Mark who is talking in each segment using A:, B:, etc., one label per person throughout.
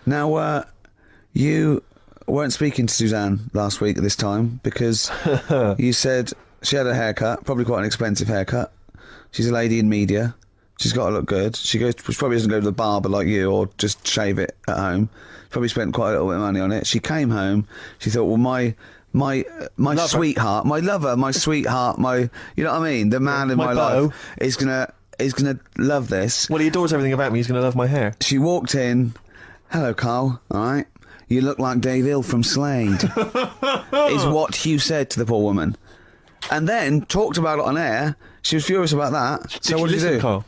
A: Now, you weren't speaking to Suzanne last week at this time because you said she had a haircut, probably quite an expensive haircut. She's a lady in media. She's got to look good. She probably doesn't go to the barber like you or just shave it at home. Probably spent quite a little bit of money on it. She came home. She thought, well, my sweetheart, my lover, my sweetheart, you know what I mean? The man in my life is gonna love this.
B: Well, he adores everything about me. He's gonna love my hair.
A: She walked in. Hello, Karl. All right. You look like Dave Hill from Slade. Is what Hugh said to the poor woman. And then talked about it on air. She was furious about that. So what did you do?
B: Karl?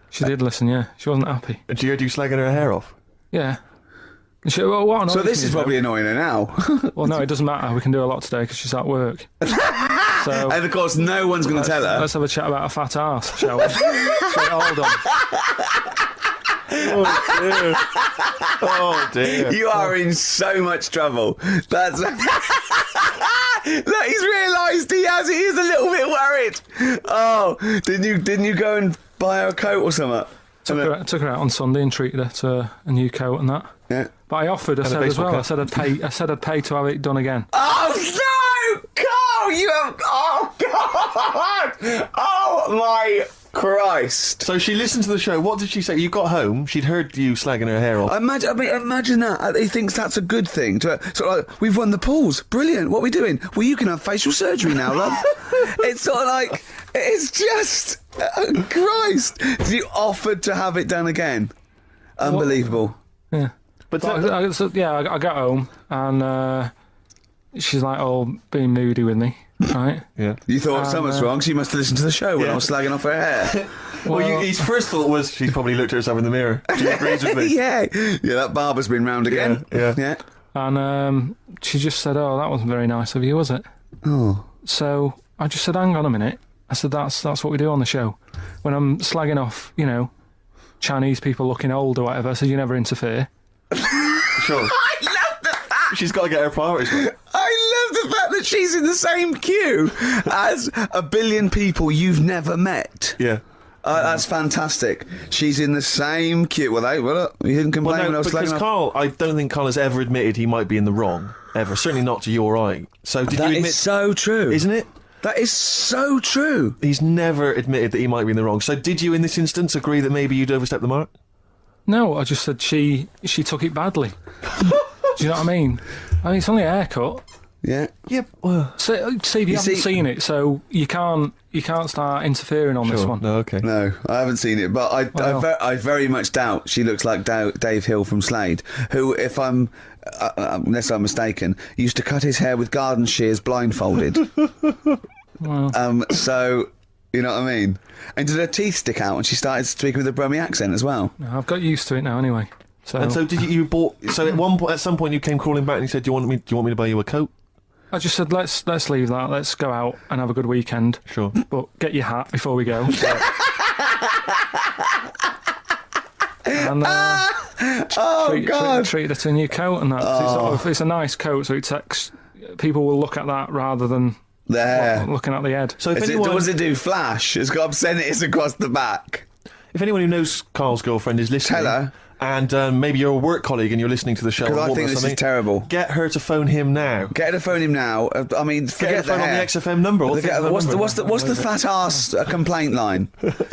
C: She did listen, yeah. She wasn't happy.
B: And she heard you slagging her hair off?
C: Yeah. So
A: this is probably annoying her now.
C: Well, no, it doesn't matter. We can do a lot today because she's at work. So,
A: and of course, no one's going to tell her.
C: Let's have a chat about a fat arse, shall we? Hold on.
B: Oh dear.
A: You are in so much trouble. That's look, he's realised he is a little bit worried. Oh, didn't you go and buy her a coat or something?
C: Took her out on Sunday and treated her to a new coat and that.
A: Yeah.
C: But I offered, I said as well, I said I'd pay to have it done again.
A: Oh no! Carl, you have, oh God! Oh my Christ!
B: So she listened to the show. What did she say? You got home. She'd heard you slagging her hair off.
A: Imagine that. He thinks that's a good thing. Sort of like, we've won the pools. Brilliant. What are we doing? Well, you can have facial surgery now, love. It's sort of like, it's just, Christ. You offered to have it done again. Unbelievable.
C: Yeah. But I got home and she's like all being moody with me. Right.
B: Yeah.
A: You thought something's wrong. She must have listened to the show when I was slagging off her hair.
B: Well, his first thought was she's probably looked at herself in the mirror. She agrees with me.
A: Yeah, that barber's been round again.
B: Yeah.
C: And she just said, "Oh, that wasn't very nice of you, was it?"
A: Oh.
C: So I just said, "Hang on a minute." I said, "That's what we do on the show. When I'm slagging off, Chinese people looking old or whatever." I said, "You never interfere."
B: Sure.
A: I love the fact.
B: She's got to get her priorities right.
A: I love the fact that she's in the same queue as a billion people you've never met.
B: Yeah.
A: That's fantastic. She's in the same queue. Well, you didn't complain when I was slagging off.
B: Karl, I don't think Karl has ever admitted he might be in the wrong. Ever. Certainly not to you or I. So did you admit...
A: That is so true.
B: Isn't it?
A: That is so true.
B: He's never admitted that he might be in the wrong. So did you, in this instance, agree that maybe you'd overstepped the mark?
C: No, I just said she took it badly. Do you know what I mean? It's only a haircut.
A: Yeah.
B: Yep.
C: So, see, you haven't seen it, so you can't start interfering on this one.
B: No, okay.
A: No, I haven't seen it, but I very much doubt she looks like Dave Hill from Slade, who, if I'm unless I'm mistaken, used to cut his hair with garden shears blindfolded.
C: Well.
A: So. You know what I mean? And did her teeth stick out when she started speaking with a Brummie accent as well?
C: No, I've got used to it now anyway. So.
B: And so did you bought? So at some point you came crawling back and you said, "Do you want me to buy you a coat?"
C: I just said, "Let's leave that. Let's go out and have a good weekend."
B: Sure.
C: But get your hat before we go. And treat her to a new coat and that.
A: Oh.
C: It's a nice coat, so people will look at that rather than looking at the head.
A: So does it do flash? It's got obscenities across the back.
B: If anyone who knows Karl's girlfriend is listening,
A: tell her.
B: And maybe you're a work colleague and you're listening to the show.
A: Because I think this is terrible.
B: Get her to phone him now.
A: Get her to phone him now. I mean, forget
B: the phone
A: the hair.
B: on the XFM number.
A: What's the fat ass complaint line?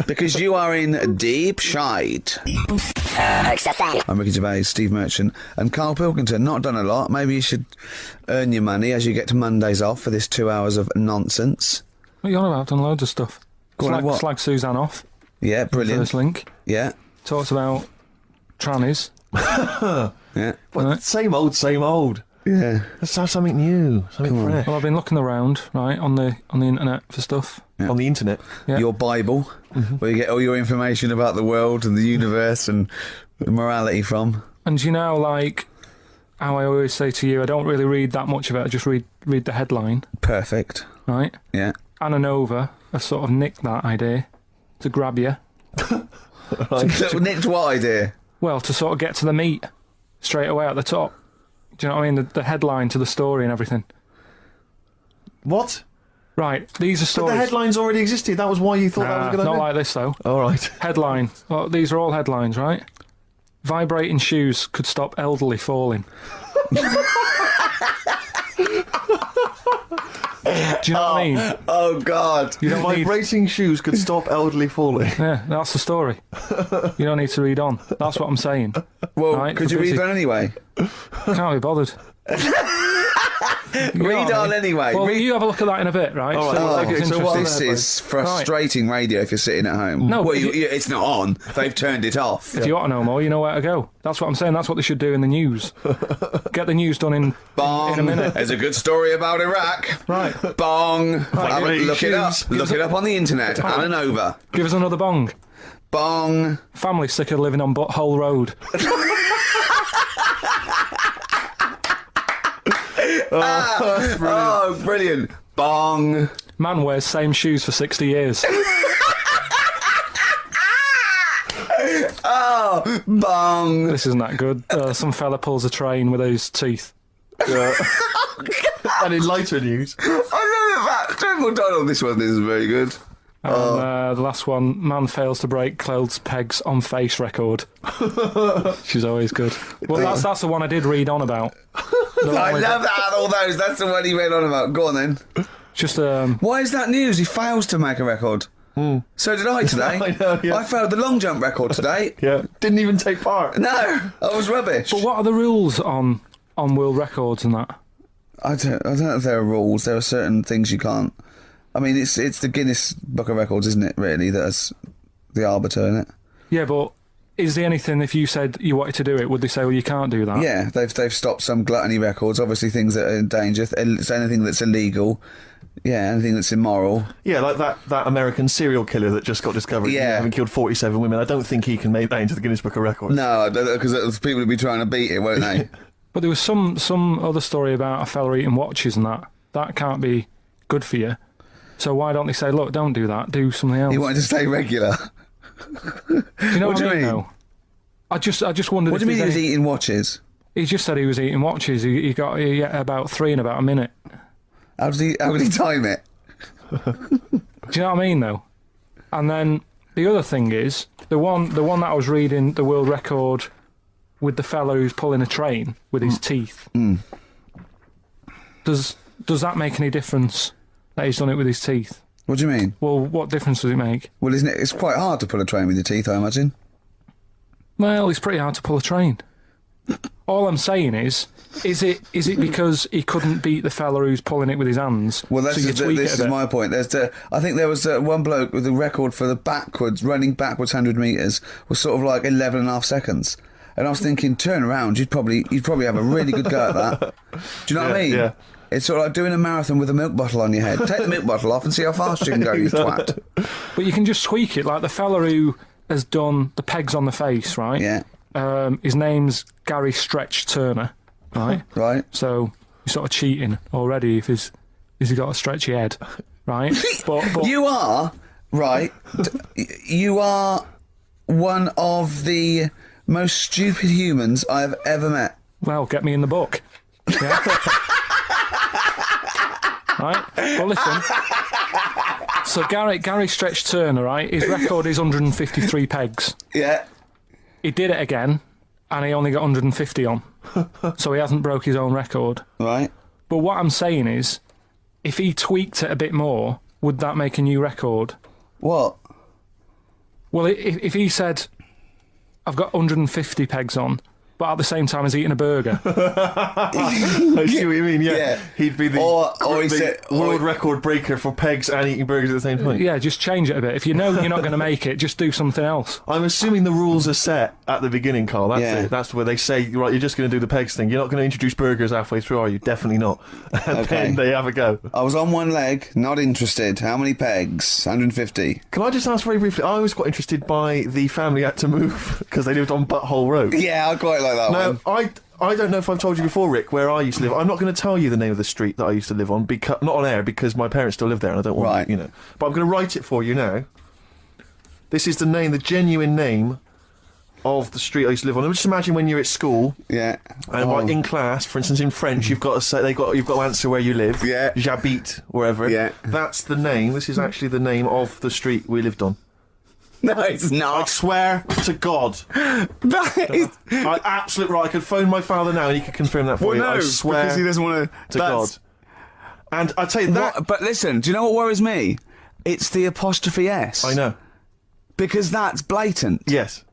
A: Because you are in deep shite. I'm Ricky Gervais, Steve Merchant, and Karl Pilkington. Not done a lot. Maybe you should earn your money as you get to Mondays off for this 2 hours of nonsense.
C: What are you on about? I've done loads of stuff. Slag Suzanne off.
A: Yeah, brilliant.
C: First link.
A: Yeah.
C: Talked about trannies.
A: Yeah.
B: But same old.
A: Yeah.
B: Let's have something new, something fresh.
C: Well, I've been looking around, right, on the internet for stuff.
A: Yeah.
B: On the internet?
C: Yeah.
A: Your Bible, where you get all your information about the world and the universe and morality from.
C: And you know, like, how I always say to you, I don't really read that much of it, I just read the headline.
A: Perfect.
C: Right?
A: Yeah.
C: Anna Nova have sort of nicked that idea to grab you.
A: Nicked what idea?
C: Well, to sort of get to the meat straight away at the top. Do you know what I mean? The headline to the story and everything.
B: What?
C: Right, these are stories.
B: But the headlines already existed. That was why you thought that was a good idea?
C: Not like this, though.
B: All right.
C: Headline. Well, these are all headlines, right? vibrating shoes could stop elderly falling. Do you know what I mean?
A: Oh, God.
C: You don't need...
B: Vibrating shoes could stop elderly falling.
C: Yeah, that's the story. You don't need to read on. That's what I'm saying.
A: Well,
C: Right,
A: could you
C: because
A: read on anyway?
C: Can't be bothered. You know
A: Read
C: what I
A: on
C: mean?
A: anyway.
C: Well,
A: Read-
C: you have a look at that in a bit, right?
B: All right,
C: it's
B: okay, so what-
C: interesting.
A: This is frustrating radio if you're sitting at home.
C: No,
A: well,
C: but
A: it's not on. They've turned it off.
C: If you want to know more, you know where to go. That's what I'm saying. That's what they should do in the news. Get the news done in
A: Bong.
C: a minute.
A: There's a good story about Iraq.
C: Right.
A: Bong.
B: Right,
A: Look it up.
B: shoes.
A: Look it up on the internet. Alan and over.
C: Give us another bong.
A: Bong.
C: Family sick of living on Butthole Road.
A: Oh, brilliant. Bong.
C: Man wears same shoes for 60 years.
A: Oh, bong.
C: This isn't that good. Some fella pulls a train with his teeth.
B: And in lighter news,
A: I love that. Triple Donald. This one is very good.
C: And the last one, man fails to break clothes pegs on face record. She's always good. Well, that's the one I did read on about.
A: I love that. All those. That's the one he read on about. Go on then.
C: Just
A: Why is that news? He fails to make a record. So did I today.
B: I know, yeah.
A: I failed the long jump record today.
B: yeah, didn't even take part.
A: No, I was rubbish.
C: But what are the rules on world records and that?
A: I don't know if there are rules. There are certain things you can't. I mean, it's the Guinness Book of Records, isn't it? Really, that's the arbiter, isn't it?
C: Yeah, but is there anything, if you said you wanted to do it, would they say, well, you can't do that?
A: Yeah, they've stopped some gluttony records. Obviously, things that are in danger. It's anything that's illegal. Yeah, anything that's immoral.
B: Yeah, like that American serial killer that just got discovered,
A: Yeah.
B: having killed 47 women. I don't think he can make that into the Guinness Book of Records.
A: No, because people will be trying to beat it, won't they?
C: But there was some other story about a fella eating watches and that. That can't be good for you. So why don't they say, look, don't do that, do something else?
A: He wanted to stay regular.
C: Do you know
A: What
C: what,
A: do you
C: I mean?
A: mean?
C: Though? I just wondered.
A: What do you mean he
C: there's
A: was
C: any-
A: eating watches?
C: He just said he was eating watches. He got about 3 in about a minute.
A: How did he time it?
C: Do you know what I mean, though? And then the other thing is the one that I was reading, the world record with the fellow who's pulling a train with his teeth. Does that make any difference that he's done it with his teeth?
A: What do you mean?
C: Well, what difference does it make?
A: Well, isn't it? It's quite hard to pull a train with your teeth, I imagine.
C: Well, it's pretty hard to pull a train. All I'm saying is it because he couldn't beat the fella who's pulling it with his hands?
A: Well,
C: so you tweak
A: this
C: it
A: is
C: a bit?
A: my point. I think there was one bloke with a record for the running backwards 100 metres was sort of like 11 and a half seconds. And I was thinking, turn around, you'd probably have a really good go at that. Do you know what I mean?
B: Yeah.
A: It's sort of like doing a marathon with a milk bottle on your head. Take the milk bottle off and see how fast you can go, you twat.
C: But you can just tweak it, like the fella who has done the pegs on the face, right?
A: Yeah.
C: His name's Gary Stretch Turner, right?
A: Right.
C: So you're sort of cheating already if he's got a stretchy head, right? But
A: You are, right, you are one of the most stupid humans I've ever met.
C: well, get me in the book. Yeah. Right? Well, listen. So Gary Stretch Turner, right? His record is 153 pegs.
A: Yeah.
C: He did it again, and he only got 150 on. So he hasn't broke his own record.
A: Right.
C: But what I'm saying is, if he tweaked it a bit more, would that make a new record?
A: What?
C: Well, if he said, I've got 150 pegs on, but at the same time as eating a burger.
B: I see what you mean, yeah.
A: Yeah.
B: He'd be the,
A: Or he
B: the
A: said-
B: world record breaker for pegs and eating burgers at the same time.
C: Yeah, just change it a bit. If you know you're not going to make it, just do something else.
B: I'm assuming the rules are set at the beginning, Carl. That's
A: Yeah.
B: it. That's where they say, right, you're just going to do the pegs thing. You're not going to introduce burgers halfway through, are you? Definitely not. And then they have a go.
A: I was on one leg, not interested. How many pegs? 150.
B: Can I just ask very briefly, I was quite interested by the family had to move because they lived on Butthole Road.
A: Yeah, I quite like that
B: Now,
A: one.
B: I don't know if I've told you before, Rick, where I used to live. I'm not going to tell you the name of the street that I used to live on, because not on air, because my parents still live there, and I don't want
A: Right.
B: you know. But I'm going to write it for you now. This is the name, the genuine name of the street I used to live on. Just imagine when you're at school
A: Yeah.
B: and like in class, for instance, in French, you've got to say you've got to answer where you live.
A: Yeah.
B: J'habite wherever.
A: Yeah.
B: That's the name. This is actually the name of the street we lived on.
A: No, it's
B: I
A: not.
B: swear to God.
A: That is...
B: I absolutely right. I could phone my father now and he could confirm that for
A: Well,
B: you.
A: no,
B: I swear
A: because he doesn't want
B: to God. And I tell you that.
A: But listen, do you know what worries me? It's the apostrophe S.
B: I know.
A: Because that's blatant.
B: Yes.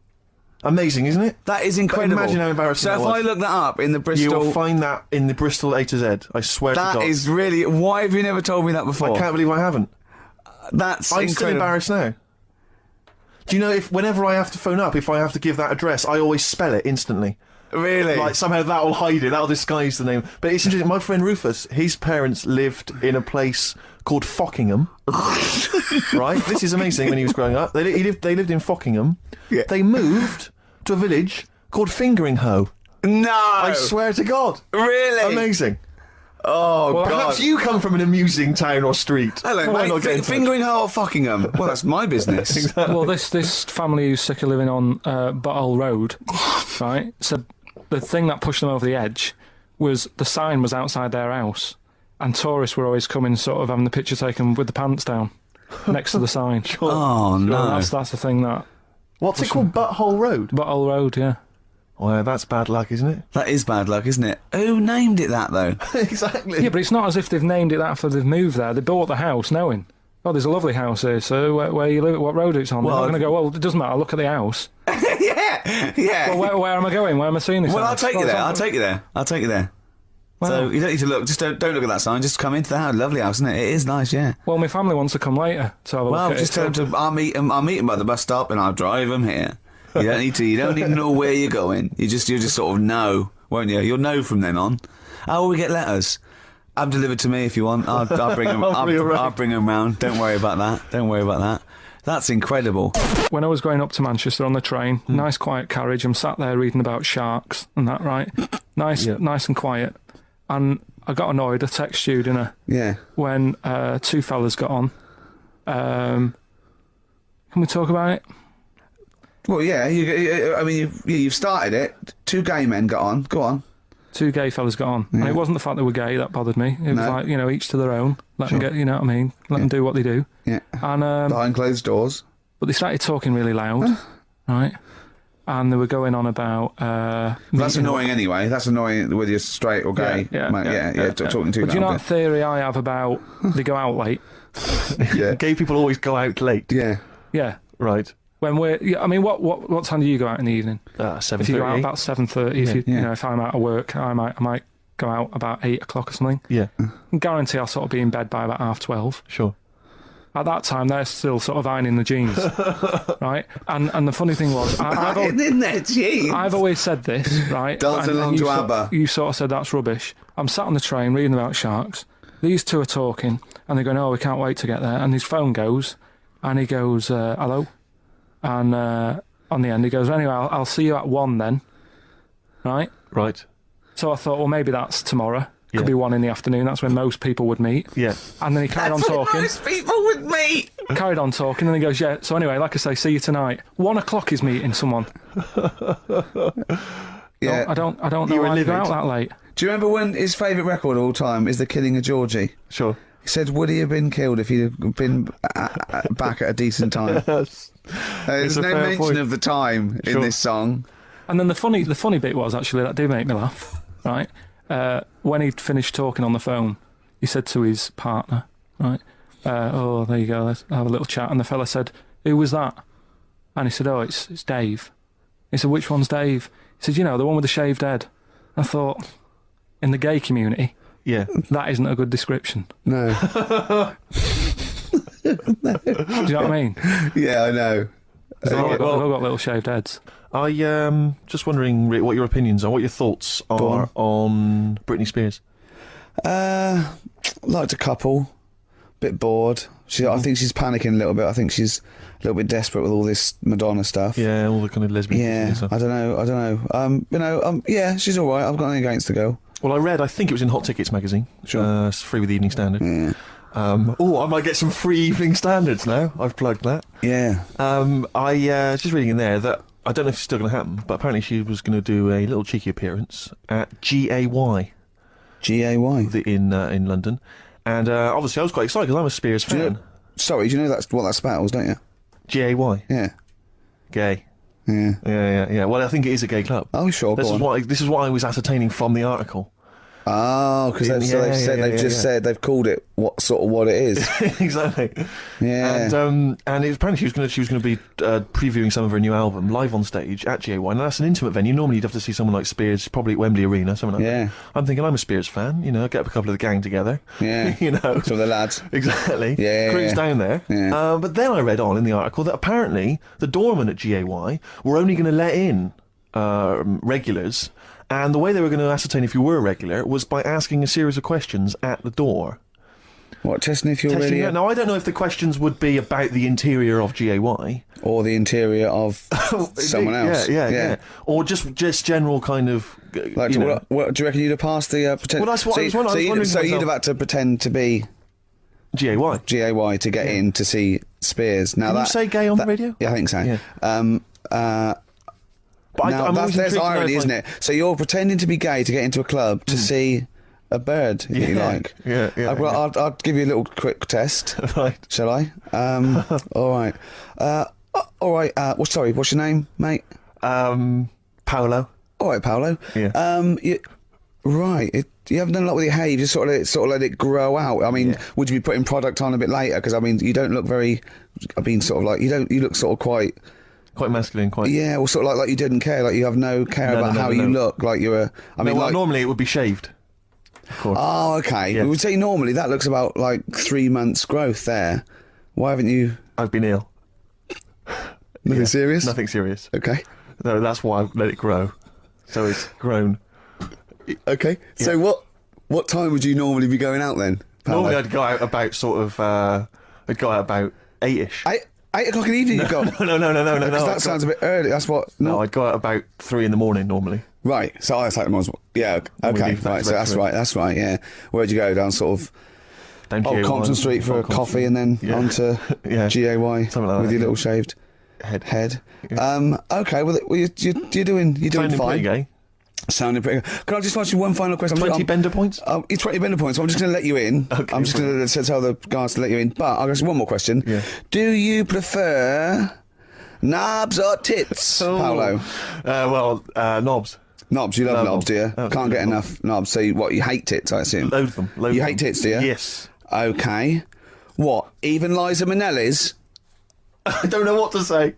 B: Amazing, isn't it?
A: That is incredible.
B: Imagine how embarrassing
A: So
B: that
A: if
B: was.
A: I look that up in the
B: You
A: Bristol...
B: will find that in the Bristol A to Z. I swear to
A: That
B: God.
A: is really... Why have you never told me that before?
B: I can't believe I haven't.
A: That's
B: I'm
A: incredible.
B: still embarrassed now. Do you know, if whenever I have to phone up, if I have to give that address, I always spell it instantly.
A: Really?
B: Like, somehow that will hide it, that'll disguise the name. But it's interesting, my friend Rufus, his parents lived in a place called Fockingham. Right? This is amazing when he was growing up. They lived in Fockingham.
A: Yeah.
B: They moved to a village called Fingering-Hoe.
A: No!
B: I swear to God.
A: Really?
B: Amazing.
A: Oh, God.
B: Perhaps you come from an amusing town or street.
A: Hello,
B: Why not
A: mate.
B: get in touch?
A: Fingering Hoe or Fockingham? Well, that's my business.
C: Well, this family who's sick of living on Butthole Road, right? So the thing that pushed them over the edge was the sign was outside their house, and tourists were always coming, sort of having the picture taken with the pants down next to the sign.
A: Oh, no.
C: That's the thing that
B: What's it called? Butthole Road?
C: Butthole Road, yeah.
B: Well, that's bad luck, isn't it?
A: That is bad luck, isn't it? Who named it that, though?
B: Exactly.
C: Yeah, but it's not as if they've named it that after they've moved there. They bought the house knowing, oh, there's a lovely house here, so where you live, what road it's on.
A: Well,
C: They're not going to go, well, it doesn't matter, look at the house.
A: yeah.
C: Well, where am I going? Where am I seeing this
A: Well, I'll
C: house?
A: take you
C: Well,
A: there.
C: it's
A: I'll
C: not-
A: take you there. I'll take you there.
C: Well,
A: So you don't need to look. Just don't look at that sign. Just come into the house. Lovely house, isn't it? It is nice, yeah.
C: well, my family wants to come later to have a
A: Well,
C: look at
A: just
C: it.
A: tell them to. I'll meet them by the bus stop, and I'll drive them here. You don't need to. You don't need to know where you're going. You'll just sort of know, won't you? You'll know from then on. Oh, we get letters. Have them delivered to me if you want. I'll bring them. I'll bring them round. Don't worry about that. Don't worry about that. That's incredible.
C: When I was going up to Manchester on the train, nice quiet carriage, I'm sat there reading about sharks and that, right? Nice and quiet. And I got annoyed, I texted you, didn't I?
A: Yeah.
C: When two fellas got on. Can we talk about it?
A: Well, yeah. You've started it. Two gay men got on. Go on.
C: Two gay fellas got on. And it wasn't the fact they were gay that bothered me. It was
A: No.
C: like, each to their own. Let them get, you know what I mean? Let them do what they do.
A: Yeah.
C: And
A: Behind closed doors.
C: but they started talking really loud, right? And they were going on about.
A: That's
C: meeting-
A: annoying anyway. That's annoying whether you're straight or gay.
C: Yeah,
A: Talking too
C: But do you know
A: loud.
C: what theory I have about they go out late?
A: Yeah.
B: Gay people always go out late.
A: Yeah.
C: Yeah.
B: Right.
C: When we're, yeah, I mean, what time do you go out in the evening?
B: 7:30.
C: If you go out about 7:30, if
A: Yeah.
C: if I'm out of work, I might go out about 8 o'clock or something.
B: Yeah,
C: I guarantee I'll sort of be in bed by about 12:30.
B: sure.
C: At that time, they're still sort of ironing the jeans, right? And the funny thing was,
A: In their jeans.
C: I've always said this, right?
A: Dancing
C: And
A: along
C: you
A: to
C: sort-
A: ABBA.
C: You sort of said that's rubbish. I'm sat on the train reading about sharks. These two are talking, and they're going, "Oh, we can't wait to get there." And his phone goes, and he goes, "Hello," and on the end he goes, "Anyway, I'll see you at 1 then," right?
B: Right.
C: So I thought, well, maybe that's tomorrow. Could
B: Yeah.
C: be 1 in the afternoon. That's when most people would meet.
B: Yeah.
C: And then he carried on
A: That's what
C: talking.
A: most people would meet.
C: Carried on talking, and he goes, "Yeah." So anyway, like I say, see you tonight. 1 o'clock is meeting someone.
A: Yeah.
C: I don't know
B: You were
C: why you go
B: livid.
C: out that late.
A: Do you remember when his favourite record of all time is The Killing of Georgie?
B: Sure.
A: He said, would he have been killed if he'd have been back at a decent time?
B: Yes.
A: There's
B: a
A: no
B: fair
A: mention
B: point.
A: of the time in
B: Sure.
A: this song.
C: And then the funny bit was actually that did make me laugh, right? When he'd finished talking on the phone, he said to his partner, right, "Oh, there you go, let's have a little chat." And the fella said, "Who was that?" And he said, "Oh, it's Dave." He said, "Which one's Dave?" He said, "You know, the one with the shaved head." I thought, in the gay community,
B: Yeah.
C: that isn't a good description.
A: No.
C: Do you know what I mean?
A: Yeah, I know.
C: They've all
B: well-
C: got little shaved heads.
B: I just wondering, Rick, what your opinions are, what your thoughts are on Britney Spears.
A: Liked a couple. Bit bored. I think she's panicking a little bit. I think she's a little bit desperate with all this Madonna stuff.
B: Yeah, all the kind of lesbian
A: Yeah,
B: and stuff.
A: I don't know. Yeah, she's all right. I've got nothing against the girl.
B: Well, I think it was in Hot Tickets magazine.
A: Sure.
B: It's free with the Evening Standard.
A: Yeah.
B: I might get some free Evening Standards now. I've plugged that.
A: Yeah.
B: I was just reading in there that I don't know if it's still going to happen, but apparently she was going to do a little cheeky appearance at GAY
A: GAY.
B: in London. And obviously I was quite excited because I'm a Spears
A: Do you
B: fan.
A: know, sorry, do you know that's what that spells, don't you?
B: G-A-Y.
A: Yeah.
B: Gay.
A: Yeah.
B: Yeah. Well, I think it is a gay club.
A: Oh, sure.
B: This
A: go
B: is
A: on.
B: this is what I was ascertaining from the article.
A: Oh, because they've said they've called it what it is.
B: Exactly.
A: Yeah.
B: And it, apparently she was gonna be previewing some of her new album live on stage at GAY. Now that's an intimate venue. Normally you'd have to see someone like Spears, probably at Wembley Arena, something like that. I'm thinking I'm a Spears fan. You know, get a couple of the gang together.
A: Yeah.
B: You know,
A: some of the lads.
B: Exactly.
A: Yeah.
B: Cruise down there.
A: Yeah.
B: But then I read on in the article that apparently the doorman at GAY were only going to let in regulars. And the way they were going to ascertain if you were a regular was by asking a series of questions at the door.
A: What, testing if you're
B: Testing
A: really...
B: out. Now, I don't know if the questions would be about the interior of GAY.
A: Or the interior of someone else.
B: Yeah. Or just general kind of...
A: Like,
B: you know.
A: what do you reckon you'd have passed the pretend...
B: Well, that's what I was wondering
A: So you'd
B: myself.
A: have had to pretend to be
B: GAY.
A: GAY to get in to see Spears. Now
B: Can you say gay on the radio?
A: Yeah, I think so.
B: Yeah. But
A: Now,
B: I'm always
A: there's
B: intrigued to know
A: irony,
B: if,
A: isn't
B: like-
A: it? So you're pretending to be gay to get into a club to see a bird that you like.
B: Yeah.
A: I'll give you a little quick test.
B: Right.
A: Shall I? All right. All right. Sorry, what's your name, mate?
B: Paolo.
A: All right, Paolo.
B: Yeah.
A: You haven't done a lot with your hair. You just sort of let it grow out. I mean, would you be putting product on a bit later? Because I mean, you don't look very. I mean, sort of like you don't. You look sort of quite.
B: Quite masculine, quite...
A: Yeah, well, sort of like you didn't care. Like you have no care about how you look. Like you were. I mean,
B: well, normally it would be shaved. Of course.
A: Oh, okay.
B: Yeah.
A: We would say normally that looks about like 3 months growth there. Why haven't you?
B: I've been ill.
A: Nothing serious?
B: Nothing serious.
A: Okay.
B: No, that's why I've let it grow. So it's grown.
A: Okay.
B: Yeah.
A: So what time would you normally be going out then? Paolo?
B: Normally I'd go out about sort of... I'd go out about 8-ish.
A: 8 o'clock in the evening you go?
B: No.
A: That sounds a bit early. That's what...
B: No, I'd go out about 3 in the morning normally.
A: Right. So that's like... Yeah, okay.
B: leave that
A: Right,
B: to
A: so
B: about
A: that's right, yeah. Where'd you go? Down sort of...
B: Down
A: Old
B: GAY,
A: Compton Street for a
B: Compton
A: coffee
B: Street.
A: and then
B: Yeah.
A: onto
B: Yeah.
A: GAY
B: Something like
A: with
B: that,
A: your
B: yeah.
A: little shaved
B: Head.
A: Okay, well you're doing
B: Sounding
A: fine.
B: pretty gay.
A: Sounding pretty good. Can I just ask you one final question?
B: 20 bender points?
A: It's 20 bender points. So I'm just going to let you in.
B: Okay,
A: I'm just going to tell the guys to let you in. But I'll ask you one more question.
B: Yeah.
A: Do you prefer knobs or tits, Paolo?
B: Knobs.
A: Knobs. You love
B: Love
A: knobs, do you?
B: knobs.
A: Can't get enough knobs. So you hate tits, I assume?
B: Load them.
A: You hate tits, do you?
B: Yes.
A: Okay. What? Even Liza Minnelli's?
B: I don't know what to say.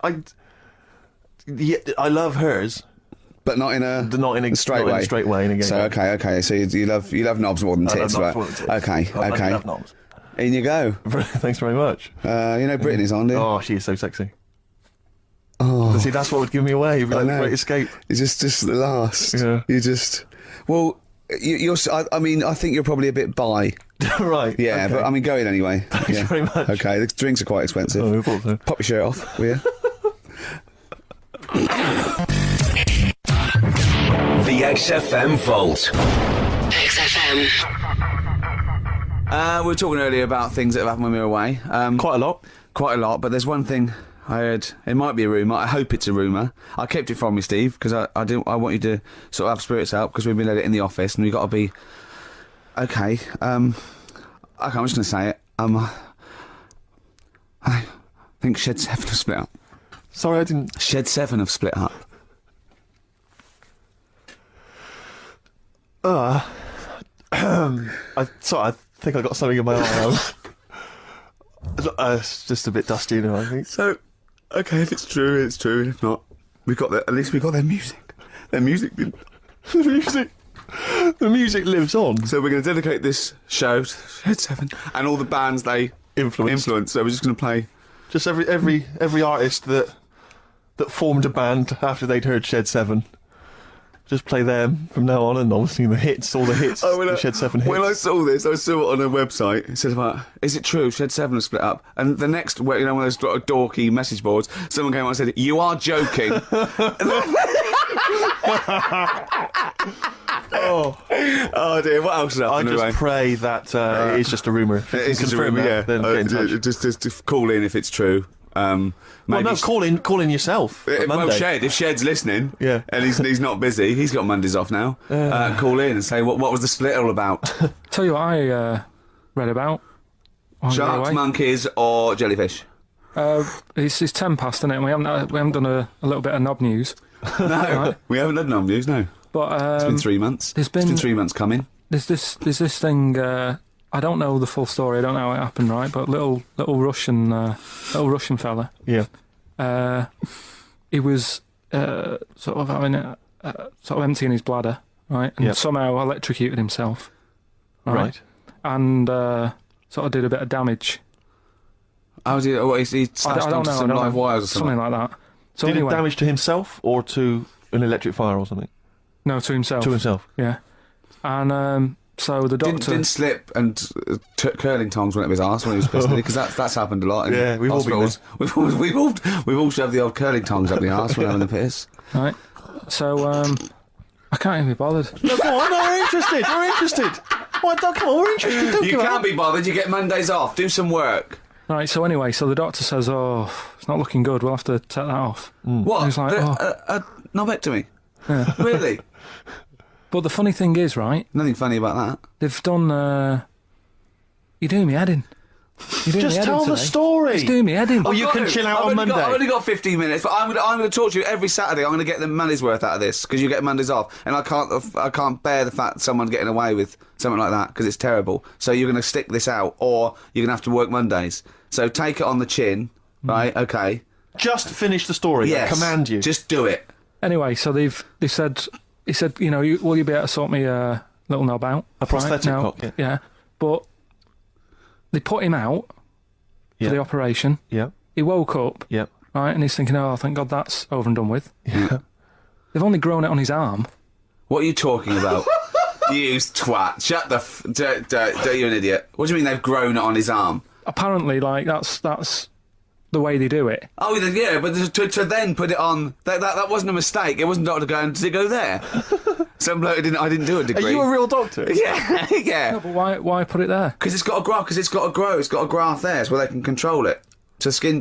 B: I love hers.
A: But not in a straight way.
B: In a straight way. In a gay
A: So
B: way.
A: okay. So you love knobs more than
B: I love
A: tits,
B: knobs
A: right?
B: more than tits.
A: Okay.
B: I love knobs.
A: In you go.
B: Thanks very much.
A: You know Brittany's on, do you?
B: Oh, she is so sexy.
A: Oh.
B: See, that's what would give me away. It'd be like
A: know.
B: the Great Escape.
A: It's just the last.
B: Yeah.
A: You just. Well, you're. I mean, I think you're probably a bit bi.
B: Right.
A: Yeah,
B: okay.
A: but I mean, go in anyway.
B: Thanks very much.
A: Okay, the drinks are quite expensive.
B: Oh, I thought so.
A: Pop your shirt off, will you?
D: The XFM Vault.
E: XFM.
A: We were talking earlier about things that have happened when we were away.
B: Quite a lot.
A: Quite a lot, but there's one thing I heard. It might be a rumour. I hope it's a rumour. I kept it from you, Steve, because I didn't. I want you to sort of have spirits out because we've been at it in the office and we've got to be okay. Okay, I'm just going to say it. I think Shed 7 have split up.
B: Sorry, I didn't.
A: Shed 7 have split up.
B: I think I got something in my eye. It's just a bit dusty, you know, I think.
A: So, okay, if it's true, it's true. If not, at least we got their music. Their music.
B: The music lives on.
A: So we're going to dedicate this show to Shed 7 and all the bands they
B: Influence.
A: So we're just going to play.
B: Just every artist that formed a band after they'd heard Shed 7. Just play them from now on, and obviously all the hits, the Shed 7 hits.
A: When I saw this, I saw it on a website. It said about, is it true Shed 7 has split up? And the next, one of those dorky message boards, someone came on and said, you are joking. Oh dear, what else is
B: I
A: happening?
B: just pray that it is just a rumour. If you can
A: It's just a
B: confirm
A: rumour,
B: that, then get in touch.
A: Just call in if it's true.
B: Well, no, call in yourself. on
A: Well,
B: Monday.
A: Shed, if Shed's listening,
B: Yeah.
A: and he's not busy, he's got Mondays off now. Call in and say what was the split all about?
C: Tell you what I read about. while you were
A: Sharks,
C: away.
A: monkeys, or jellyfish?
C: It's 10 past, isn't it? We haven't done a little bit of knob news.
A: No, we haven't had no news, no.
C: But
A: It's been 3 months.
C: It's been
A: 3 months coming.
C: There's this thing. I don't know the full story. I don't know how it happened, right? But little Russian fella.
B: Yeah.
C: He was sort of having sort of emptying his bladder, right? And somehow electrocuted himself.
B: Right.
C: And sort of did a bit of damage.
A: How was he? Oh, he slashed
C: I don't
A: onto
C: know,
A: some
C: I don't
A: live
C: know.
A: wires or something.
C: Something like that. So
B: Did
C: anyway,
B: it damage to himself or to an electric fire or something?
C: no, to himself.
B: To himself.
C: Yeah. And so the doctor
A: Didn't slip and curling tongs went up his arse when he was pissing, because that's happened a lot. In
B: Yeah, we've all been
A: hospitals. We've all shoved the old curling tongs up the arse when having the piss.
C: right. So I can't even be bothered.
B: No, come on, we're interested. We're interested. What? Come on, we're interested. Don't
A: You
B: give
A: can't
B: up.
A: be bothered. You get Mondays off. Do some work.
C: Right. So anyway, so the doctor says, "Oh, it's not looking good. We'll have to take that off."
A: What?
C: He's like,
A: a knobectomy? Really?
C: But the funny thing is, right?
A: Nothing funny about that.
C: They've done. You're doing me head in. You're doing
B: Just
C: me head in
B: tell the
C: today.
B: story.
C: It's doing me head in.
B: Oh, you
A: I've
B: can
A: got
B: chill
A: to.
B: out on Monday.
A: I've only got 15 minutes, but I'm going to talk to you every Saturday. I'm going to get the money's worth out of this, because you get Mondays off, and I can't bear the fact that someone's getting away with something like that, because it's terrible. So you're going to stick this out, or you're going to have to work Mondays. So take it on the chin, right? Okay.
B: Just finish the story.
A: Yes.
B: I command you.
A: Just do it.
C: Anyway, so he said, you know, will you be able to sort me a little knob out?
B: A prosthetic
C: Now,
B: cock, yeah.
C: Yeah. But they put him out for the operation.
B: Yeah.
C: He woke up,
B: Yeah.
C: right, and he's thinking, oh, thank God that's over and done with.
B: Yeah.
C: They've only grown it on his arm.
A: What are you talking about? You twat. Shut the don't you an idiot. What do you mean they've grown it on his arm?
C: Apparently, like, that's the way they do it.
A: Oh, yeah, but to then put it on... That wasn't a mistake. It wasn't doctor going, did it go there? Some bloke I didn't do a degree.
B: Are you a real doctor?
A: Yeah, yeah.
C: No, but why put it there?
A: Because it's got to grow. It's got a graft there, so where they can control it to skin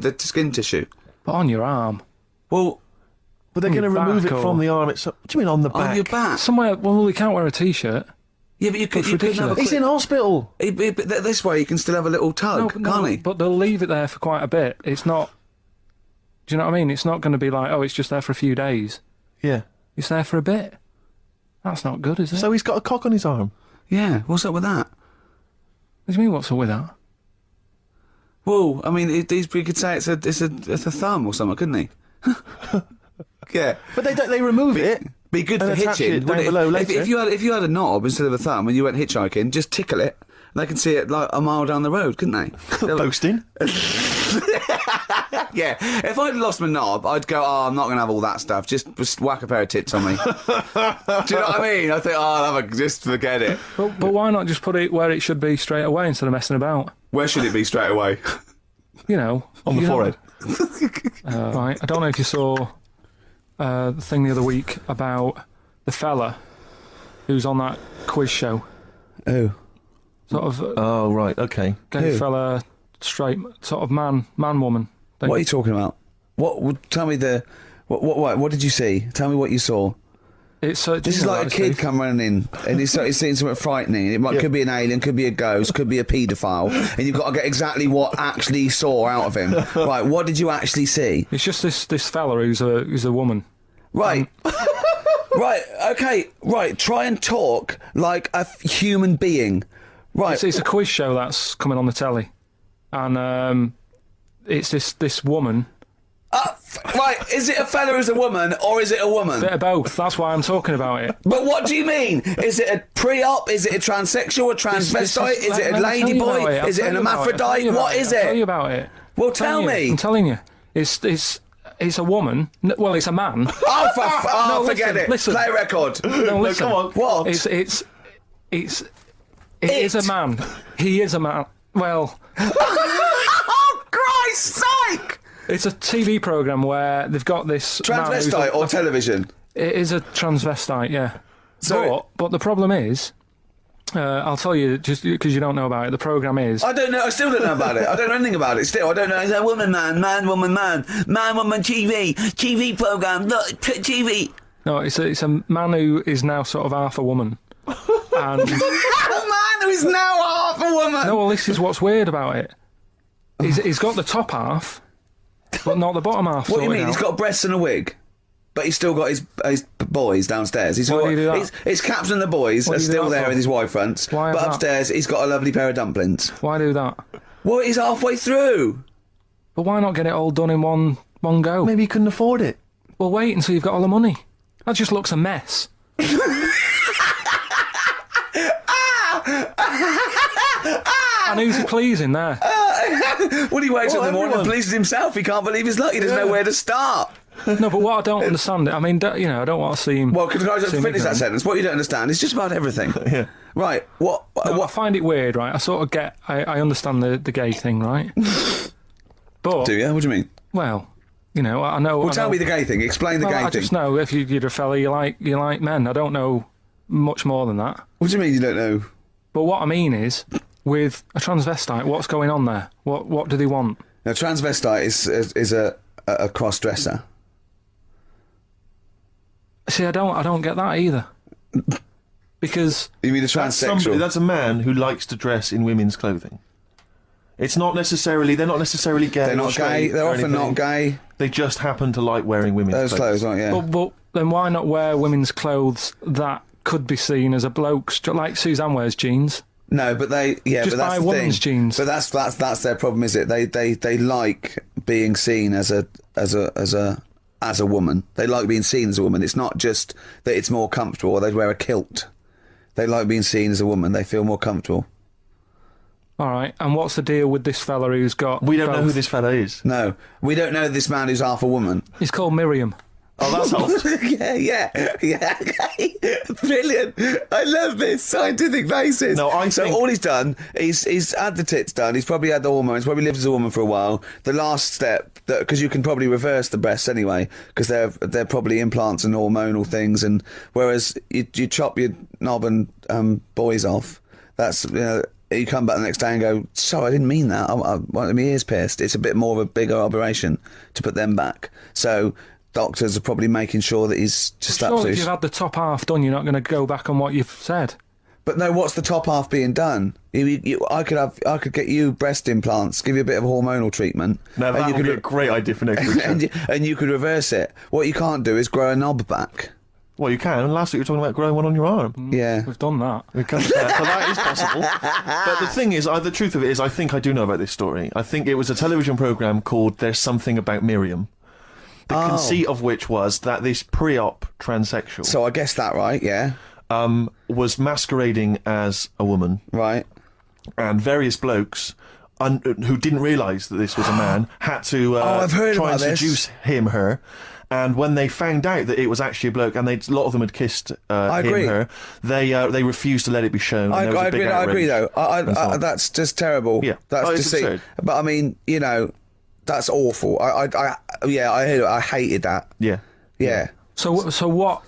A: tissue.
C: But on your arm.
A: Well,
B: But they're going to
C: your
B: remove
C: back
B: it from
C: or-
B: the arm itself. What do you mean on the back?
A: on your back.
C: Somewhere, well, he can't wear a T-shirt.
A: Yeah, but you could have
C: ridiculous.
A: a
B: He's in hospital.
A: but this way you can still have a little tug, can't he?
C: But they'll leave it there for quite a bit. It's not... Do you know what I mean? It's not going to be like, oh, it's just there for a few days.
B: Yeah.
C: It's there for a bit. That's not good, is it?
B: So he's got a cock on his arm.
A: Yeah, what's up with that?
C: What do you mean, what's up with that?
A: Well, I mean, you could say it's a thumb or something, couldn't he? Yeah.
B: But they remove it.
A: Be good
B: And
A: for
B: attach
A: hitching.
B: it down
A: wouldn't it?
B: below
A: if
B: later.
A: you had a knob instead of a thumb and you went hitchhiking, just tickle it. They can see it like a mile down the road, couldn't they?
B: Boasting.
A: Yeah. If I'd lost my knob, I'd go, oh, I'm not going to have all that stuff. Just whack a pair of tits on me. Do you know what I mean? I think, oh, just forget it.
C: But why not just put it where it should be straight away instead of messing about?
A: Where should it be straight away?
C: You know.
B: On the
C: you know-
B: forehead.
C: Right. I don't know if you saw the thing the other week about the fella who's on that quiz show.
A: Oh.
C: Sort of
B: Oh, right. Okay.
C: gay
A: Who?
C: fella, straight, sort of man, woman. thing.
A: What are you talking about? Tell me what did you see? Tell me what you saw.
C: It's
A: This is like a kid come running in and he's seeing something frightening. It could be an alien, could be a ghost, could be a paedophile, and you've got to get exactly what actually you saw out of him. Right, what did you actually see?
C: It's just this fella who's a woman.
A: Right. Right, okay, right, try and talk like a human being. Right.
C: It's a quiz show that's coming on the telly, and it's this woman.
A: Right, is it a fella who's a woman, or is it a woman?
C: Bit of both. That's why I'm talking about it.
A: But what do you mean? Is it a pre-op? Is it a transsexual? A transvestite? Is it a lady boy? Is it an hermaphrodite? What is
C: I'll tell you
A: it?
C: about it.
A: Well, tell me.
C: I'm telling you. It's a woman. Well, it's a man.
A: Oh,
C: No,
A: forget
C: listen,
A: it.
C: listen.
A: Play record.
C: No, listen.
B: come on.
A: What?
C: It is a man. He is a man. Well,
A: Oh, Christ's sake!
C: it's a TV program where they've got this man who's
A: Transvestite or television?
C: It is a transvestite, yeah.
A: So
C: but the problem is, I'll tell you just because you don't know about it. The program is
A: I don't know. I still don't know about it. I don't know anything about it. Still, I don't know. Is that woman, man, woman, man, woman, TV program, look, TV.
C: no, it's a man who is now sort of half a woman. And
A: Oh man, who is now half a woman.
C: no, well, this is what's weird about it. He's got the top half, but not the bottom half.
A: What do you
C: sorted
A: mean?
C: out.
A: He's got breasts and a wig, but he's still got his boys downstairs. He's
C: Why
A: got
C: do you do that?
A: his caps and the boys
C: What
A: are
C: do you do
A: still
C: that
A: there
C: for?
A: with his wide fronts.
C: Why
A: But
C: that?
A: upstairs, he's got a lovely pair of dumplings.
C: Why do that?
A: Well, he's halfway through.
C: But why not get it all done in one go?
B: Maybe he couldn't afford it.
C: Well, wait until you've got all the money. That just looks a mess. And who's he pleasing there?
A: When he wakes up in the morning and
B: everyone.
A: pleases himself, he can't believe his luck. He doesn't know where to start.
C: No, but what I don't understand, I mean, I don't want to see him.
A: Well, can I just
C: seem
A: finish that
C: ignorant.
A: sentence? What you don't understand is just about everything.
B: Yeah.
A: Right. What?
C: No, I
A: What
C: find it weird, right? I sort of get, I understand the gay thing, right? But,
A: do you? What do you mean?
C: well, I know.
A: Well,
C: I
A: tell
C: know,
A: me the gay thing. Explain the
C: well,
A: gay
C: I
A: thing.
C: just know if you're a fella, you like men. I don't know much more than that.
A: What do you mean you don't know?
C: But what I mean is, with a transvestite, what's going on there? What do they want?
A: Now, transvestite is a cross dresser.
C: See, I don't get that either. Because
A: You mean a
B: That's
A: transsexual?
B: that's a man who likes to dress in women's clothing. It's not necessarily, they're not necessarily gay.
A: They're
B: or
A: not
B: straight
A: gay. They're
B: or
A: often
B: anything.
A: not gay.
B: They just happen to like wearing women's
A: Those clothes, aren't you?
C: but then why not wear women's clothes that could be seen as a bloke's, like Suzanne wears jeans?
A: No, but they
C: Just
A: but that's
C: buy
A: the
C: women's
A: thing.
C: jeans.
A: But that's their problem, is it? They like being seen as a woman. They like being seen as a woman. It's not just that it's more comfortable, or they'd wear a kilt. They like being seen as a woman. They feel more comfortable.
C: All right, and what's the deal with this fella who's got...
B: We don't know who
C: both?
B: this fella is.
A: No, we don't know this man who's half a woman.
C: He's called Miriam.
B: Oh, that's helped.
A: yeah. Okay. Brilliant. I love this scientific basis.
B: No, I
A: so
B: think-
A: all he's done, he's had the tits done. He's probably had the hormones. Probably lived as a woman for a while. The last step, because you can probably reverse the breasts anyway, because they're probably implants and hormonal things. And whereas you chop your knob and boys off, that's you come back the next day and go, sorry, I didn't mean that. I wanted my ears pierced. It's a bit more of a bigger operation to put them back. So doctors are probably making sure that he's just
C: Surely if
A: absolutely...
C: you've had the top half done, you're not going to go back on what you've said.
A: But no, what's the top half being done? I could get you breast implants, give you a bit of hormonal treatment.
B: Now,
A: and
B: that
A: you
B: would be
A: could
B: a great idea for next week.
A: and you could reverse it. What you can't do is grow a knob back.
B: Well, you can. Last week you were talking about growing one on your arm.
A: Yeah.
C: We've done that.
B: So that is possible. But the thing is, the truth of it is, I think I do know about this story. I think it was a television programme called There's Something About Miriam. The conceit of which was that this pre-op transsexual
A: So I guessed that right, yeah.
B: was masquerading as a woman,
A: Right.
B: and various blokes who didn't realise that this was a man had to
A: I've heard
B: try
A: about
B: and
A: this.
B: seduce her. And when they found out that it was actually a bloke, and a lot of them had kissed
A: agree.
B: her, they refused to let it be shown. and there was a big
A: I agree though.
B: outrage and so on.
A: That's just terrible.
B: Yeah.
A: That's
B: It's
A: deceit.
B: absurd.
A: But I mean, that's awful. I heard it. I hated that.
B: Yeah.
A: Yeah.
C: So what...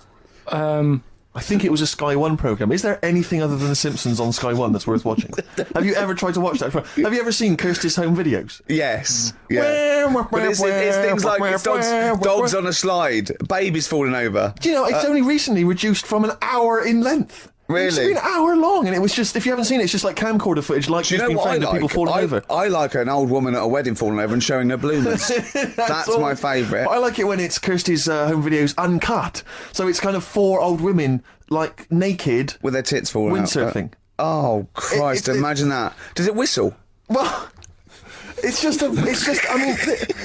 B: I think it was a Sky One programme. Is there anything other than The Simpsons on Sky One that's worth watching? Have you ever tried to watch that? Have you ever seen Kirsty's home videos?
A: Yes. Yeah. But it's things like it's dogs on a slide, babies falling over.
B: Do you know, it's only recently reduced from an hour in length. It used to
A: Really?
B: be an hour long, and it was just, if you haven't seen it, it's just like camcorder footage, like
A: Do you
B: just
A: know
B: being
A: what I
B: framed of
A: like?
B: people falling over.
A: I like an old woman at a wedding falling over and showing her bloomers. That's
B: all.
A: my favourite.
B: I like it when it's Kirsty's home videos uncut. So it's kind of 4 old women, like, naked,
A: With their tits falling out.
B: windsurfing.
A: Oh, Christ, imagine that. Does it whistle?
B: Well, I mean,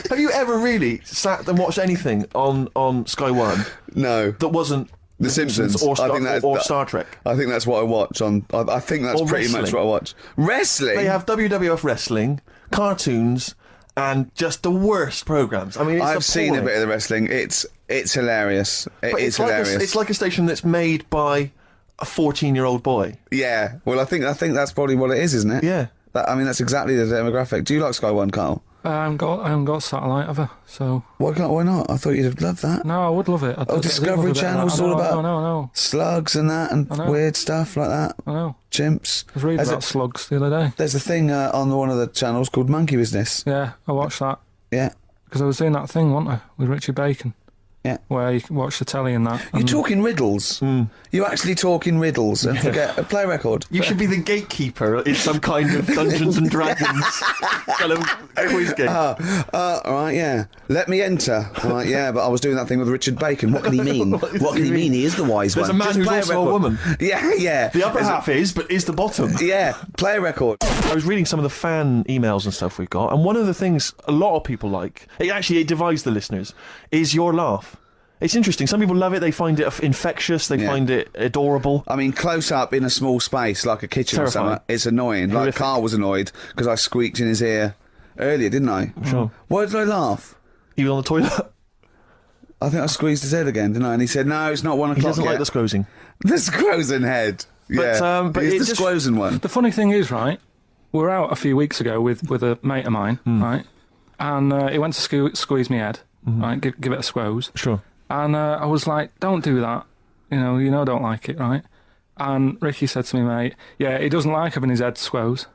B: have you ever really sat and watched anything on Sky One
A: No.
B: that wasn't
A: The Simpsons.
B: or,
A: I think that's-
B: or Star Trek?
A: I think that's what I watch on. I think that's
B: Or
A: pretty much
B: wrestling.
A: what I watch. Wrestling?
B: They have WWF wrestling, cartoons, and just the worst programs. I mean, it's
A: I've seen a
B: appalling.
A: bit of the wrestling. It's hilarious.
B: But
A: It's
B: like
A: hilarious.
B: it's like a station that's made by a 14-year-old boy.
A: Yeah. Well, I think that's probably what it is, isn't it?
B: Yeah.
A: I mean, that's exactly the demographic. Do you like Sky One, Carl?
C: I haven't got satellite ever, so...
A: Why not? I thought you'd have loved that.
C: No, I would love it. I do
A: Discovery
C: love a bit of
A: Channel's
C: that.
A: all about
C: No.
A: slugs and that and
C: know.
A: weird stuff like that.
C: I know.
A: Chimps.
C: I was reading
A: There's
C: about
A: a-
C: slugs the other day.
A: There's a thing on one of the channels called Monkey Business.
C: Yeah, I watched that.
A: Yeah.
C: Because I was doing that thing, wasn't I, with Richie Bacon.
A: Yeah.
C: where you can watch the telly and that.
A: You're talking riddles. You're actually talking riddles and forget a play record.
B: You should be the gatekeeper in some kind of Dungeons and Dragons kind of quiz game.
A: All right, yeah. Let me enter. All right, yeah, but I was doing that thing with Richard Bacon. What can he mean?
B: What does
A: What can
B: he
A: he mean?
B: mean?
A: He is the wise
B: There's
A: one.
B: a man
A: Just
B: who's
A: play
B: also a
A: record.
B: woman.
A: Yeah, yeah.
B: The upper
A: There's a-
B: half is, but is the bottom.
A: Yeah, play a record.
B: I was reading some of the fan emails and stuff we've got, and one of the things a lot of people like, it divides the listeners, is your laugh. It's interesting. Some people love it. They find it infectious. They
A: Yeah.
B: find it adorable.
A: I mean, close up in a small space like a kitchen
B: Terrifying.
A: or something, it's annoying. Like
B: Horrific.
A: Karl was annoyed because I squeaked in his ear earlier, didn't I?
B: Sure.
A: Why did I laugh?
B: Even on the toilet.
A: I think I squeezed his head again, didn't I? And he said, "No, it's not 1 o'clock
B: He doesn't
A: yet."
B: like the squozing.
A: The Scrozen head. Yeah,
B: but
A: it's
B: it
A: the
B: just-
A: Scrozen one.
C: The funny thing is, right, we were out a few weeks ago with a mate of mine, right, and he went to squeeze me head, right, give it a squoze.
B: Sure.
C: And I was like, don't do that. You know I don't like it, right? And Ricky said to me, mate, yeah, he doesn't like having his head squoze.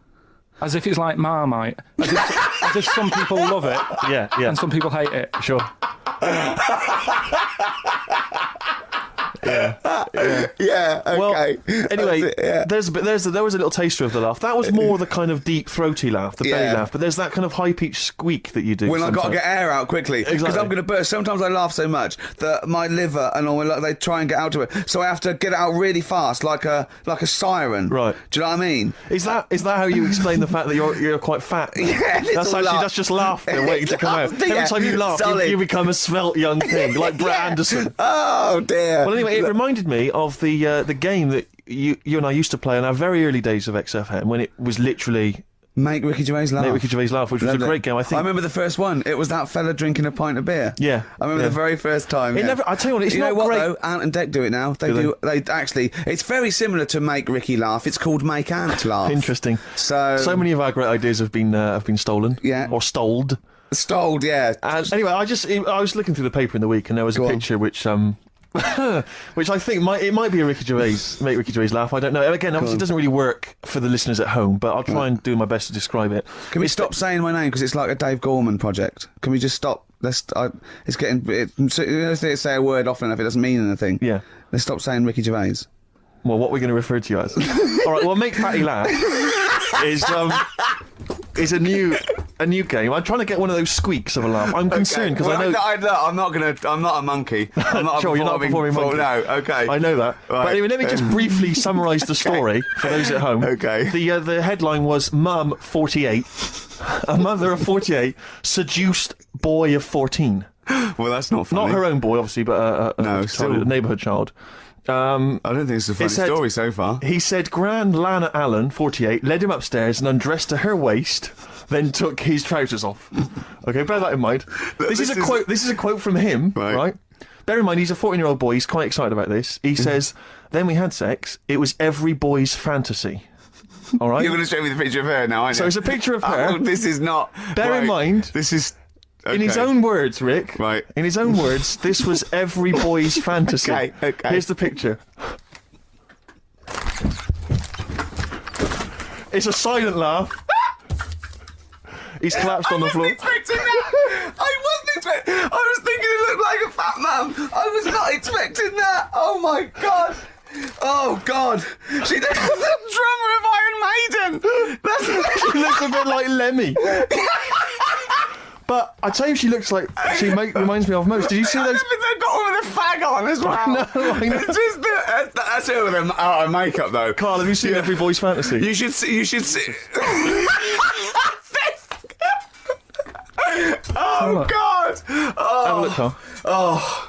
C: As if it's like Marmite. As if some people love it
B: Yeah, yeah.
C: and some people hate it.
B: Sure.
A: Yeah, okay.
B: Well, anyway,
A: That's it, yeah.
B: there was a little taster of the laugh. That was more the kind of deep, throaty laugh, the belly
A: Yeah.
B: laugh. But there's that kind of high-pitched squeak that you do.
A: When I've got to
B: sometimes.
A: get air out quickly, because
B: Exactly.
A: I'm going to burst. Sometimes I laugh so much that my liver and all they try and get out to it, so I have to get it out really fast, like a siren.
B: Right.
A: Do you know what I mean?
B: Is that how you explain the fact that you're quite fat?
A: Yeah, it's
B: That's
A: all
B: actually
A: laugh.
B: that's just laughter waiting to come out.
A: Yeah.
B: Every time you laugh,
A: Solid.
B: you become a svelte young thing, like Brett
A: Yeah.
B: Anderson.
A: Oh dear.
B: Well, anyway, it reminded me of the game that you and I used to play in our very early days of XFM, when it was literally
A: Make Ricky Gervais laugh.
B: Make Ricky Gervais laugh, which was a
A: Loved it.
B: great game. I think.
A: I remember the first one. It was that fella drinking a pint of beer.
B: Yeah,
A: I remember
B: yeah.
A: the very first time.
B: It
A: yeah.
B: never- I tell you what, it's
A: you know
B: not
A: what
B: great-
A: though? Ant and Dec do it now. They
B: Do
A: They actually. It's very similar to Make Ricky Laugh. It's called Make Ant Laugh.
B: Interesting.
A: So
B: many of our great ideas have been stolen.
A: Yeah.
B: Or stoled.
A: Stoled, yeah.
B: And anyway, I was looking through the paper in the week, and there was
A: Go
B: a
A: on.
B: picture which which I think might be a Ricky Gervais, make Ricky Gervais laugh. I don't know. And again, obviously, it doesn't really work for the listeners at home, but I'll try and do my best to describe it.
A: Can we stop saying my name because it's like a Dave Gorman project? Can we just stop? It's getting. They say a word often enough, it doesn't mean anything.
B: Yeah.
A: Let's stop saying Ricky Gervais.
B: Well, what we're going to refer to you as. All right. Well, make Patty laugh is a new game. I'm trying to get one of those squeaks of a laugh. I'm concerned because I know.
A: I'm not a monkey. I'm not
B: Sure, you're not a performing monkey.
A: No, okay.
B: I know that.
A: Right.
B: But anyway, let me just briefly summarise the story for those at home.
A: Okay.
B: The headline was Mum 48, a mother of 48 seduced boy of 14.
A: Well, that's not funny.
B: Not her own boy, obviously, but
A: No,
B: a
A: still-
B: neighbourhood child.
A: I don't think it's a funny
B: said-
A: story so far.
B: He said Grand Lana Allen, 48, led him upstairs and undressed to her waist, then took his trousers off. Okay, bear that in mind. This is a quote. This is a quote from him, right? Bear in mind, he's a 14-year-old boy. He's quite excited about this. He says, "Then we had sex. It was every boy's fantasy." All right.
A: You're going to show me the picture of her now, aren't you?
B: So it's a picture of her.
A: Oh, this is not.
B: Bear in mind-
A: This is.
B: In his
A: okay.
B: own words, Rick.
A: Right.
B: In his own words, this was every boy's fantasy.
A: Okay.
B: Here's the picture. It's a silent laugh. He's collapsed on the floor.
A: Expecting that. I wasn't expecting. I was thinking it looked like a fat man. I was not expecting that. Oh my god. Oh god. She looks like the drummer of Iron Maiden.
B: She looks a bit like Lemmy. But I tell you, she looks like reminds me of most. Did you see those?
A: They've got one with a fag on as well.
B: I know.
A: It's just that's her with her out of makeup though.
B: Carl, have you seen Every Boy's Fantasy?
A: You should see. You should see. Oh
C: look.
A: god.
B: Have a
A: Oh.
B: look, Carl.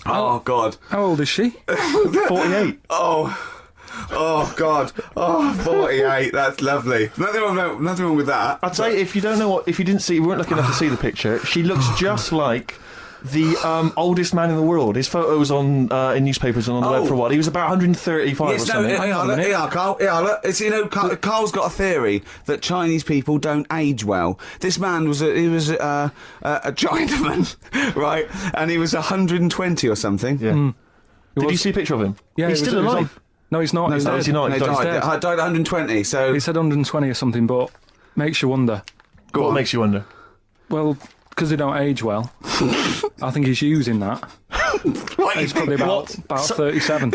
A: Oh god.
C: How old is she?
B: 48.
A: Oh god. Oh, 48. That's lovely. Nothing wrong with that.
B: I'd say if you don't know if you weren't lucky enough to see the picture, she looks just like the oldest man in the world. His photos in newspapers and on the web for a while. He was about 135 or
A: Yes, no,
B: something.
A: hang on, Carl. Look, it's, Carl's got a theory that Chinese people don't age well. This man was a Chinaman, right? And he was 120 or something.
B: Yeah. Did you see a picture of him?
C: Yeah,
B: he's
C: he
B: still
C: was on-
B: alive.
C: No, he's not.
A: No,
C: He's
A: no,
C: dead.
B: is he not?
A: No, he
B: He's
A: died.
C: dead.
A: I died 120. So
C: He said 120 or something, but makes you wonder.
B: What makes you wonder?
C: Well, because they don't age well, I think he's using that. He's probably about 37.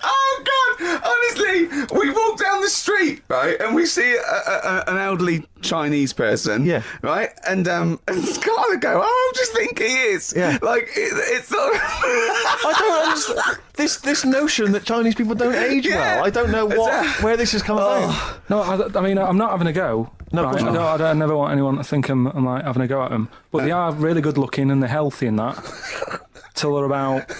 A: Oh God! Honestly, we walk down the street, right, and we see an elderly Chinese person,
B: Yeah.
A: right, and Karl would go, "Oh, I just think he is."
B: Yeah.
A: Like it's not.
B: I don't understand this notion that Chinese people don't age
A: Yeah.
B: well. I don't know where this has come about.
C: No, I mean, I'm not having a go.
B: No, of
C: right?
B: course not.
C: I never want anyone to think I'm like having a go at them. But they are really good looking and they're healthy and that. Till they're about.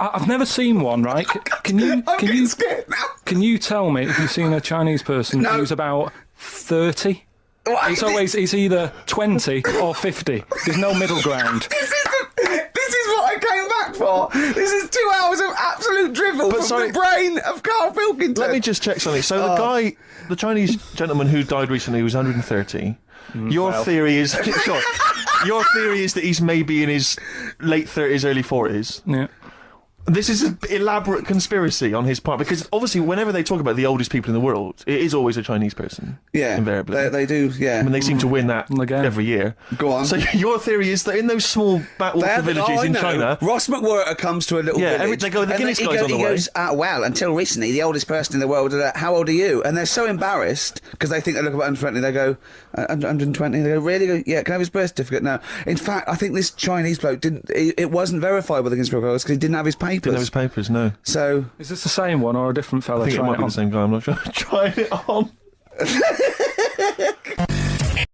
C: I've never seen one. Right? Can you
A: Scared now.
C: can you tell me if you've seen a Chinese person
A: No.
C: who's about 30?
A: What?
C: It's either 20 or 50. There's no middle ground.
A: This is what I came back for. This is 2 hours of absolute drivel from
B: sorry.
A: the brain of Karl Pilkington.
B: Let me just check something. So the Chinese gentleman who died recently was 130. Your theory is sure. Your theory is that he's maybe in his late 30s, early 40s.
C: Yeah.
B: This is an elaborate conspiracy on his part, because obviously whenever they talk about the oldest people in the world, it is always a Chinese person.
A: Yeah,
B: invariably.
A: they do. Yeah,
B: I mean, they seem to win that
C: Again.
B: every year.
A: Go on.
B: So your theory is that in those small backwater villages in China...
A: Ross McWhirter comes to a little
B: Yeah,
A: village.
B: they go, the
A: and
B: Guinness
A: he
B: guy's on the
A: he
B: way.
A: goes, well, until recently, the oldest person in the world, how old are you? And they're so embarrassed, because they think they look about 120, they go, 120, they go, really? They go, yeah, can I have his birth certificate? No. In fact, I think this Chinese bloke didn't, it wasn't verified by the conspiracy because he didn't have his papers.
B: Didn't have his papers, no.
A: So...
C: Is this the same one or a different fella
B: I think it
C: trying
B: might
C: it
B: be
C: on?
B: the same guy, I'm not sure. Trying it on.